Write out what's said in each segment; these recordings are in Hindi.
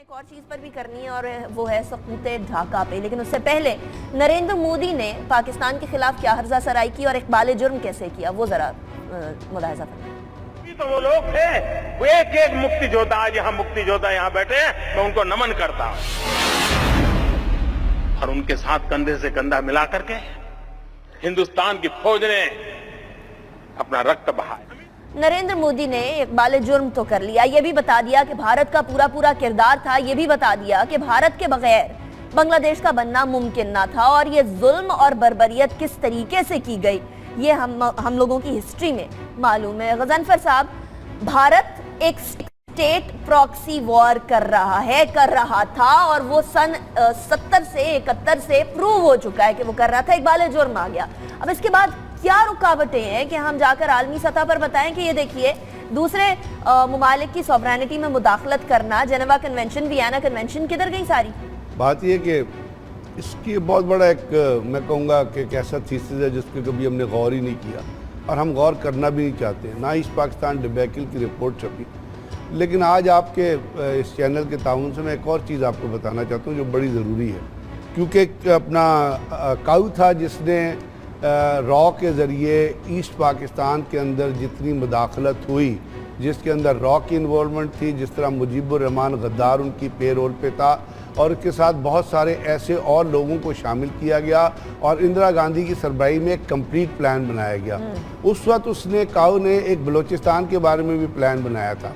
एक और चीज पर भी करनी है और वो है सकूत ढाका पे। लेकिन उससे पहले नरेंद्र मोदी ने पाकिस्तान के खिलाफ क्या हर्जा सराई की और इकबाल जुर्म कैसे किया, वो जरा मुलाहिजा करें। तो वो लोग थे, वो एक एक मुक्ति योद्धा, आज यहाँ मुक्ति योद्धा यहाँ बैठे हैं, मैं उनको नमन करता हूं। और उनके साथ कंधे से कंधा मिला करके हिंदुस्तान की फौज ने अपना रक्त बहाया। नरेंद्र मोदी ने इकबाल जुर्म तो कर लिया, ये भी बता दिया कि भारत का पूरा पूरा किरदार था, ये भी बता दिया कि भारत के बगैर बांग्लादेश का बनना मुमकिन ना था और ये जुल्म और बर्बरियत किस तरीके से की गई ये हम लोगों की हिस्ट्री में मालूम है। गजनफर साहब, भारत एक स्टेट प्रॉक्सी वॉर कर रहा था और वो सन 70 से 71 से प्रूव हो चुका है कि वो कर रहा था। इकबाल जुर्म आ गया। अब इसके बाद क्या रुकावटें हैं कि हम जाकर आलमी सतह पर बताएं कि ये देखिए दूसरे मुमालिक की सॉवरेनिटी में मुदाखलत करना, जेनेवा कन्वेंशन, वियना कन्वेंशन, किधर गई सारी बात? ये कि इसकी बहुत बड़ा एक मैं कहूँगा कि एक ऐसा थीसिस है जिसके कभी हमने गौर ही नहीं किया और हम गौर करना भी नहीं चाहते। ना ईस्ट पाकिस्तान डिबेकल की रिपोर्ट छपी, लेकिन आज आपके इस चैनल के ताउन से मैं एक और चीज़ आपको बताना चाहता हूँ जो बड़ी ज़रूरी है। क्योंकि अपना काऊ था जिसने रॉ के ज़रिए ईस्ट पाकिस्तान के अंदर जितनी मुदाखलत हुई, जिसके अंदर रॉ की इन्वॉल्वमेंट थी, जिस तरह मुजीबुर रहमान गद्दार उनकी पेरोल पे था और उसके साथ बहुत सारे ऐसे और लोगों को शामिल किया गया और इंदिरा गांधी की सरबराही में एक कंप्लीट प्लान बनाया गया। उस वक्त उसने काऊ ने एक बलूचिस्तान के बारे में भी प्लान बनाया था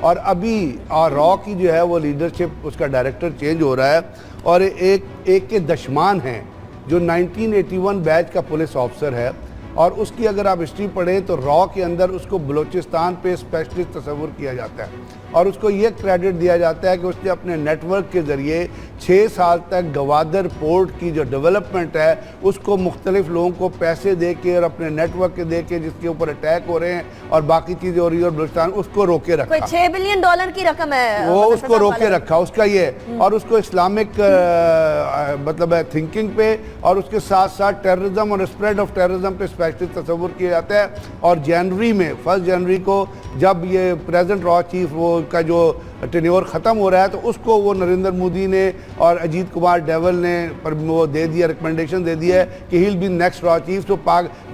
और अभी रॉ की जो है वो लीडरशिप, उसका डायरेक्टर चेंज हो रहा है और एक के दशमान हैं जो 1981 बैच का पुलिस ऑफिसर है और उसकी अगर आप हिस्ट्री पढ़ें तो रॉ के अंदर उसको बलूचिस्तान पे स्पेशलिस्ट तस्वुर किया जाता है और उसको ये क्रेडिट दिया जाता है कि उसने अपने नेटवर्क के ज़रिए 6 साल तक गवादर पोर्ट की जो डेवलपमेंट है उसको मुख्तलिफ लोगों को पैसे दे के और अपने नेटवर्क के दे के जिसके ऊपर अटैक हो रहे हैं और बाकी चीज़ें हो रही है और बलूचिस्तान उसको रोके रखा। 6 बिलियन डॉलर की रकम है वो उसको रोके रखा उसका ये और उसको इस्लामिक मतलब थिंकिंग पे और उसके साथ साथ टेररिज्म और स्प्रेड ऑफ टेररिज्म पे स्पेशलिस्ट तस्वुर किया जाता है। और जनवरी में 1 जनवरी को जब ये प्रेजेंट रॉ चीफ वो का जो टेन्योर ख़त्म हो रहा है तो उसको वो नरेंद्र मोदी ने और अजीत कुमार डेवल ने पर वो दे दिया, रिकमेंडेशन दे दिया है कि he will be next raw chief. तो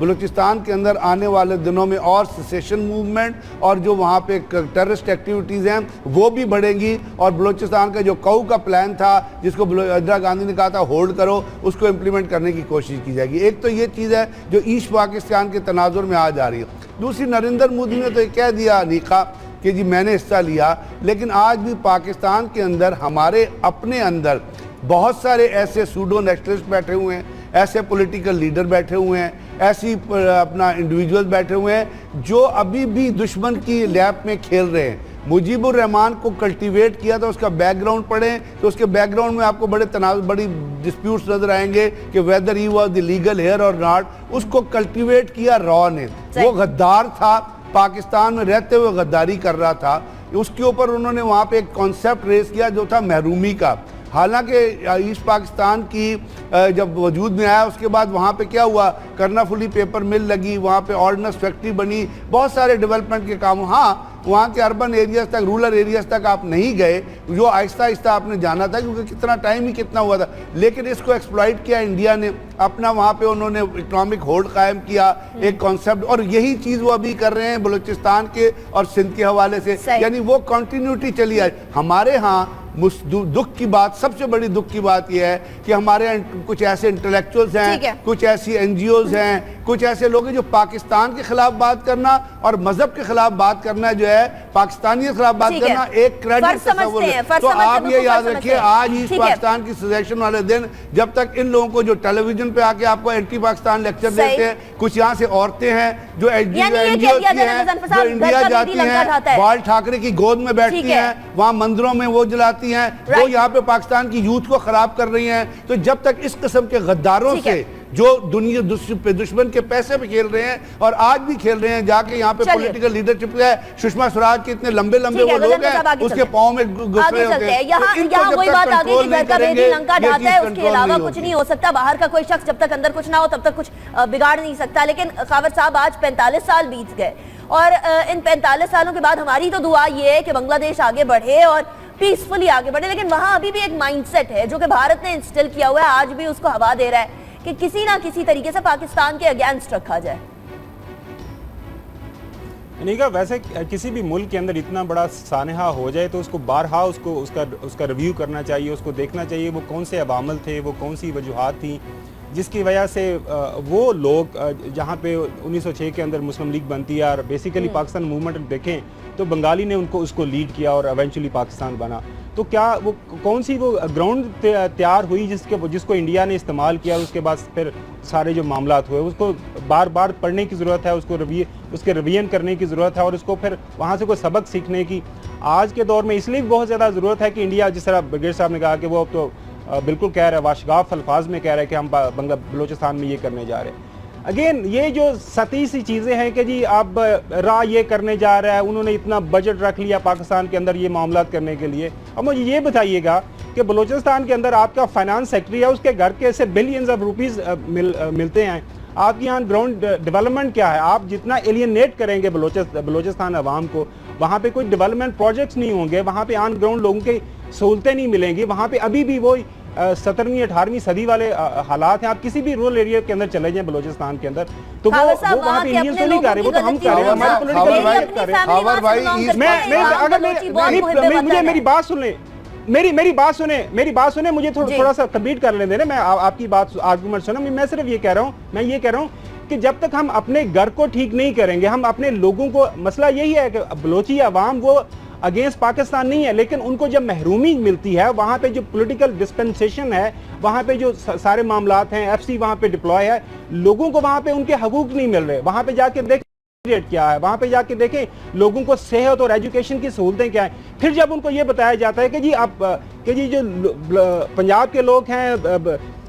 बलूचिस्तान के अंदर आने वाले दिनों में और सेसेशन मूवमेंट और जो वहाँ पे टेररिस्ट एक्टिविटीज़ हैं वो भी बढ़ेंगी और बलूचिस्तान का जो काऊ का प्लान था जिसको इंदिरा गांधी ने कहा था होल्ड करो, उसको इम्प्लीमेंट करने की कोशिश की जाएगी। एक तो ये चीज़ है जो ईस्ट पाकिस्तान के तनाजुर में आ जा रही है। दूसरी, नरेंद्र मोदी ने तो कह दिया अनीका कि जी मैंने हिस्सा लिया, लेकिन आज भी पाकिस्तान के अंदर हमारे अपने अंदर बहुत सारे ऐसे सूडो नेशनलिस्ट बैठे हुए हैं, ऐसे पॉलिटिकल लीडर बैठे हुए हैं, ऐसी अपना इंडिविजुअल बैठे हुए हैं जो अभी भी दुश्मन की लैप में खेल रहे हैं। मुजीबुर रहमान को कल्टीवेट किया था, उसका बैकग्राउंड पढ़ें तो उसके बैकग्राउंड में आपको बड़ी डिस्प्यूट्स नजर आएंगे कि whether he was the legal heir और नॉट। उसको कल्टीवेट किया रॉ ने, वो गद्दार था, पाकिस्तान में रहते हुए गद्दारी कर रहा था। उसके ऊपर उन्होंने वहाँ पे एक कॉन्सेप्ट रेस किया जो था महरूमी का। हालांकि ईस्ट पाकिस्तान की जब वजूद में आया उसके बाद वहाँ पे क्या हुआ, कर्नाफुली पेपर मिल लगी, वहाँ पे ऑर्डिनेंस फैक्ट्री बनी, बहुत सारे डेवलपमेंट के काम। हाँ, वहाँ के अर्बन एरियाज तक, रूरल एरियाज तक आप नहीं गए, जो आहिस्ता आहिस्ता आपने जाना था क्योंकि कितना टाइम ही कितना हुआ था। लेकिन इसको एक्सप्लॉइट किया इंडिया ने, अपना वहाँ पे उन्होंने इकोनॉमिक होल्ड कायम किया, एक कॉन्सेप्ट, और यही चीज़ वो अभी कर रहे हैं बलूचिस्तान के और सिंध के हवाले से, यानी वो कंटिन्यूटी चली आई। हमारे यहाँ दुख की बात, सबसे बड़ी दुख की बात यह है कि हमारे कुछ ऐसे इंटेलेक्चुअल्स हैं, कुछ ऐसी एनजीओज हैं, कुछ ऐसे लोग हैं जो पाकिस्तान के खिलाफ बात करना और मजहब के खिलाफ बात करना जो है, पाकिस्तानियत के खिलाफ बात करना एक क्रेडिट तस्वुर है। तो आप ये याद रखिए, आज ईस्ट पाकिस्तान की सजेशन वाले दिन जब तक इन लोगों को जो टेलीविजन पे आके आपको एंटी पाकिस्तान लेक्चर देते हैं, कुछ यहाँ से औरतें हैं जो एनजीओ की हैं, जो इंडिया जाती हैं, बाल ठाकरे की गोद में बैठती हैं, वहाँ मंदिरों में वो जलाती हैं, वो यहाँ पे पाकिस्तान की यूथ को खराब कर रही हैं। तो जब तक इस किस्म के गद्दारों से जो दुनिया दुश्मन के पैसे पे खेल रहे हैं और आज भी खेल रहे हैं, जाके यहाँ पे पॉलिटिकल लीडरशिप है, सुषमा स्वराज के इतने लंबे लंबे वो लोग हैं, उसके पाँव में घुस रहे होते हैं। यहाँ वही बात आ गई कि घर का बेटी लंका ढाता है, उसके अलावा कुछ नहीं हो सकता। बाहर का कोई शख्स जब तक अंदर कुछ ना हो तब तक कुछ बिगाड़ नहीं सकता। लेकिन खावर साहब, आज 45 साल बीत गए और इन 45 सालों के बाद हमारी तो दुआ ये है कि बांग्लादेश आगे बढ़े और पीसफुली आगे बढ़े। लेकिन वहां अभी भी एक माइंडसेट है जो कि भारत ने इंस्टिल किया हुआ है, आज भी उसको हवा दे रहा है कि किसी ना किसी तरीके से पाकिस्तान के अगेंस्ट रखा जाए। अनिका, वैसे किसी भी मुल्क के अंदर इतना बड़ा सानहा हो जाए तो उसको बारहा उसका रिव्यू करना चाहिए, उसको देखना चाहिए वो कौन से अवामल थे, वो कौन सी वजूहात थी जिसकी वजह से वो लोग जहाँ पे 1906 के अंदर मुस्लिम लीग बनती है और बेसिकली पाकिस्तान मूवमेंट देखें तो बंगाली ने उसको लीड किया और एवेंचुअली पाकिस्तान बना। तो क्या वो कौन सी वो ग्राउंड तैयार हुई जिसको इंडिया ने इस्तेमाल किया, उसके बाद फिर सारे जो मामलात हुए उसको बार बार पढ़ने की ज़रूरत है, उसके रिवीजन करने की ज़रूरत है और उसको फिर वहाँ से कोई सबक सीखने की आज के दौर में इसलिए भी बहुत ज़्यादा ज़रूरत है कि इंडिया, जिस तरह ब्रिगेड साहब ने कहा कि वो अब तो बिल्कुल कह रहा है, वाशगाफ अल्फाज में कह रहा है कि हम बलूचिस्तान में ये करने जा रहे हैं। अगेन ये जो सती सी चीज़ें हैं कि जी अब रा ये करने जा रहा है, उन्होंने इतना बजट रख लिया पाकिस्तान के अंदर ये मामला करने के लिए। अब मुझे ये बताइएगा कि बलूचिस्तान के अंदर आपका फाइनेंस सेक्रेटरी है, उसके घर के से बिलियंस ऑफ रुपीज़ मिलते हैं, आपके यहाँ ग्राउंड डेवलपमेंट क्या है? आप जितना एलियनेट करेंगे बलूचिस्तान अवाम को, वहाँ पे कोई डेवलपमेंट प्रोजेक्ट्स नहीं होंगे, वहाँ पे ऑन ग्राउंड लोगों की सहूलतें नहीं मिलेंगी, वहाँ पे अभी भी वो 17वीं 18वीं सदी वाले हालात हैं। आप किसी भी रूरल एरिया के अंदर चले जाएं बलूचिस्तान के अंदर तो वो वहाँ पे इंडियंस तो नहीं कर रहे, वो तो हम कर रहे हैं, हमारे पॉलिटिकल कर रहे हैं। मुझे मेरी बात सुन लें, मेरी बात सुने, मुझे थोड़ा सा कंप्लीट कर लेने दें। मैं आपकी बात आर्गुमेंट सुना, मैं सिर्फ ये कह रहा हूँ कि जब तक हम अपने घर को ठीक नहीं करेंगे, हम अपने लोगों को, मसला यही है कि बलोची अवाम वो अगेंस्ट पाकिस्तान नहीं है, लेकिन उनको जब महरूमी मिलती है, वहाँ पे जो पॉलिटिकल डिस्पेंसेशन है, वहाँ पे जो सारे मामलात हैं, एफसी वहाँ पे डिप्लॉय है, लोगों को वहाँ पे उनके हकूक नहीं मिल रहे। वहाँ पे जाके देखें क्या है, वहाँ पे जाके देखें लोगों को सेहत और एजुकेशन की सहूलतें क्या हैं। फिर जब उनको ये बताया जाता है कि जी आप कि जी जो पंजाब के लोग हैं,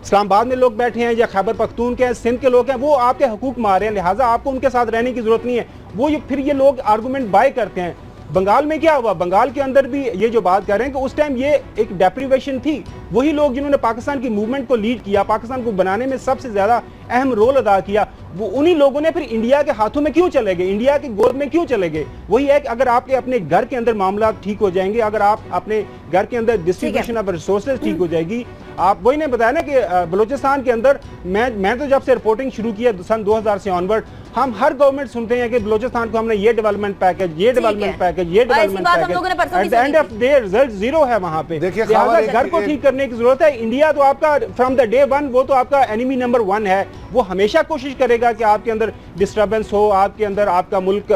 इस्लामाबाद में लोग बैठे हैं, या खैबर पख्तून के हैं, सिंध के लोग हैं, वो आपके हकूक मार रहे हैं, लिहाजा आपको उनके साथ रहने की जरूरत नहीं है। वो फिर ये लोग आर्गूमेंट बाय करते हैं। बंगाल में क्या हुआ? बंगाल के अंदर भी ये जो बात कर रहे हैं कि उस टाइम ये एक डेप्रीवेशन थी, वही लोग जिन्होंने पाकिस्तान की मूवमेंट को लीड किया, पाकिस्तान को बनाने में सबसे ज्यादा अहम रोल अदा किया, वो उन्हीं लोगों ने फिर इंडिया के हाथों में क्यों चले गए, इंडिया के गोद में क्यों चले गए? वही है कि अगर आपके अपने घर के अंदर मामला ठीक हो जाएंगे, अगर आप अपने घर के अंदर डिस्ट्रीब्यूशन ऑफ रिसोर्सेज ठीक हो जाएगी। आप वही ने बताया ना कि बलूचिस्तान के अंदर मैं तो जब से रिपोर्टिंग शुरू किया सन 2000 से ऑनवर्ड, हम हर गवर्नमेंट सुनते हैं कि बलूचिस्तान को हमने ये डेवलपमेंट पैकेज, ये डेवलपमेंट पैकेज, ये development package, at the end of day result zero है वहां पे। लिहाजा घर को ठीक करने की जरूरत है। इंडिया तो आपका फ्रॉम द डे वन वो तो आपका एनिमी नंबर 1 है, वो हमेशा कोशिश करेगा कि आपके अंदर डिस्टर्बेंस हो, आपके अंदर आपका मुल्क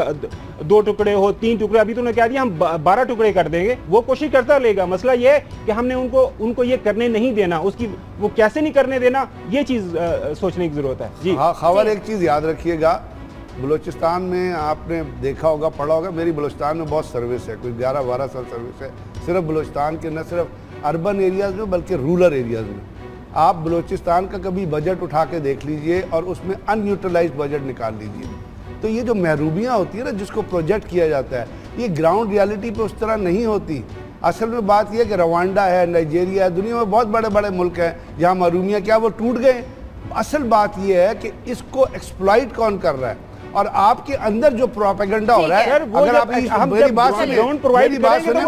2 टुकड़े हो, 3 टुकड़े, अभी तो उन्होंने कह दिया हम 12 टुकड़े कर देंगे, वो कोशिश करता रहेगा। मसला ये है कि हमने उनको ये करने नहीं देना, उसकी वो कैसे नहीं करने देना, ये चीज सोचने की जरूरत है। जी हाँ, खबर एक चीज याद रखिएगा, बलूचिस्तान में आपने देखा होगा, पढ़ा होगा, मेरी बलूचिस्तान में बहुत सर्विस है, कोई 11-12 साल सर्विस है, सिर्फ बलूचिस्तान के, न सिर्फ अर्बन एरियाज में बल्कि रूरल एरियाज में। आप बलूचिस्तान का कभी बजट उठा के देख लीजिए और उसमें अनयूटिलाइज बजट निकाल लीजिए, तो ये जो महरूमियाँ होती है ना, जिसको प्रोजेक्ट किया जाता है, ये ग्राउंड रियलिटी पे उस तरह नहीं होती। असल में बात यह है कि रवांडा है, नाइजीरिया है, दुनिया में बहुत बड़े बड़े मुल्क हैं जहाँ महरूमियाँ क्या वो टूट गए। असल बात यह है कि इसको एक्सप्लॉइट कौन कर रहा है, और आपके अंदर जो प्रोपेगेंडा हो रहा है, अगर आप मेरी बात सुने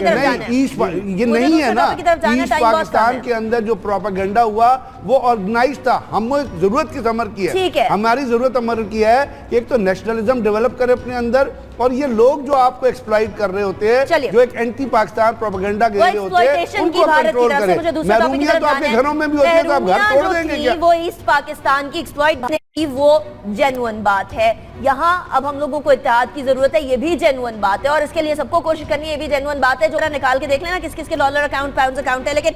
ना, ईस्ट ये नहीं है ना, ईस्ट पाकिस्तान के अंदर जो प्रोपेगेंडा हुआ वो ऑर्गेनाइज था। हम जरूरत किस अमर की है, हमारी जरूरत अमर की है कि एक तो नेशनलिज्म डेवलप करे अपने अंदर, और ये लोग जो आपको एक्सप्लॉइट कर रहे होते हैं, जो एक एंटी पाकिस्तान प्रोपेगेंडा दे रहे होते हैं, उनको कंट्रोल करें। महरूमियां तो आपके घरों में भी होती है, तो आप घर तोड़ देंगे क्या? वो ईस्ट पाकिस्तान की एक्सप्लॉइट की वो जेन्युइन बात है। यहाँ अब हम लोगों को इत्तेहाद की जरूरत है, ये भी जेन्युइन बात है, और इसके लिए सबको कोशिश करनी है, ये भी जेन्युइन बात है। जो निकाल के देख लेना किस किस के डॉलर अकाउंट, पाउंड अकाउंट है। लेकिन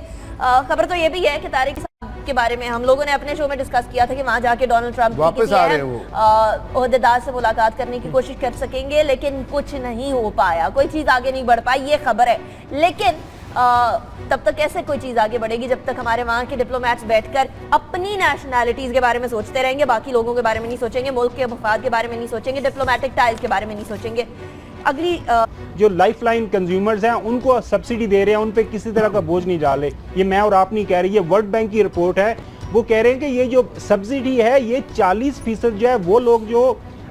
खबर तो ये भी है कि तारिक साहब के बारे में हम लोगों ने अपने शो में डिस्कस किया था कि वहां जाके डोनाल्ड ट्रंप वापस आ रहे हैं, वो ओहदेदार से मुलाकात करने की कोशिश कर सकेंगे, लेकिन कुछ नहीं हो पाया, कोई चीज आगे नहीं बढ़ पाई, ये खबर है। लेकिन तब तक कैसे कोई चीज आगे बढ़ेगी जब तक हमारे वहां के डिप्लोमेट्स बैठकर अपनी नेशनैलिटीज के बारे में सोचते रहेंगे, बाकी लोगों के बारे में नहीं सोचेंगे, मुल्क के मफाद के बारे में नहीं सोचेंगे, डिप्लोमेटिक टाइज के बारे में नहीं सोचेंगे। अगली जो लाइफलाइन कंज्यूमर्स हैं उनको सब्सिडी दे रहे हैं, उन पे किसी तरह का बोझ नहीं डाले। ये मैं और आप नहीं कह रही, ये वर्ल्ड बैंक की रिपोर्ट है, वो कह रहे हैं कि ये जो सब्सिडी है ये 40% जो है वो लोग जो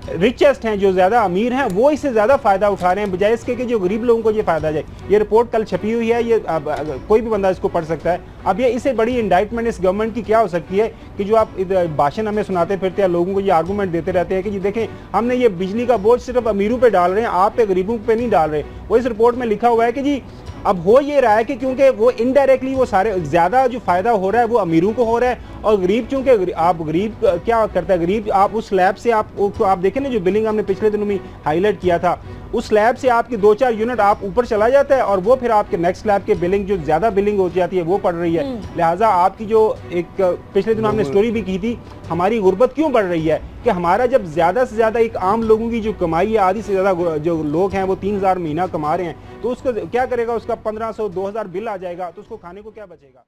रिचेस्ट हैं, जो ज्यादा अमीर हैं, वो इससे ज्यादा फायदा उठा रहे हैं, बजाय इसके कि जो गरीब लोगों को ये फायदा जाए। ये रिपोर्ट कल छपी हुई है, ये कोई भी बंदा इसको पढ़ सकता है। अब ये इससे बड़ी इंडाइटमेंट इस गवर्नमेंट की क्या हो सकती है कि जो आप भाषण हमें सुनाते फिरते हैं, लोगों को ये आर्गूमेंट देते रहते हैं कि जी देखें हमने ये बिजली का बोझ सिर्फ अमीरों पे डाल रहे हैं, आप पे गरीबों पे नहीं डाल रहे। वो इस रिपोर्ट में लिखा हुआ है कि जी अब हो ये रहा है कि क्योंकि वो इनडायरेक्टली वो सारे ज्यादा जो फायदा हो रहा है वो अमीरों को हो रहा है, और गरीब चूंकि आप गरीब क्या करता है, गरीब आप उस स्लैब से आप देखें ना, जो बिलिंग हमने पिछले दिनों में हाईलाइट किया था, उस स्लैब से आपकी 2-4 यूनिट आप ऊपर चला जाता है और वो फिर आपके नेक्स्ट स्लैब के बिलिंग जो ज्यादा बिलिंग हो जाती है वो पड़ रही है। लिहाजा आपकी जो एक पिछले दिनों हमने स्टोरी भी की थी, हमारी गुर्बत क्यों बढ़ रही है कि हमारा जब ज्यादा से ज्यादा एक आम लोगों की जो कमाई है, आधी से ज्यादा जो लोग हैं वो 3000 महीना कमा रहे हैं, तो उसको क्या करेगा, उसका 1500-2000 बिल आ जाएगा, तो उसको खाने को क्या बचेगा।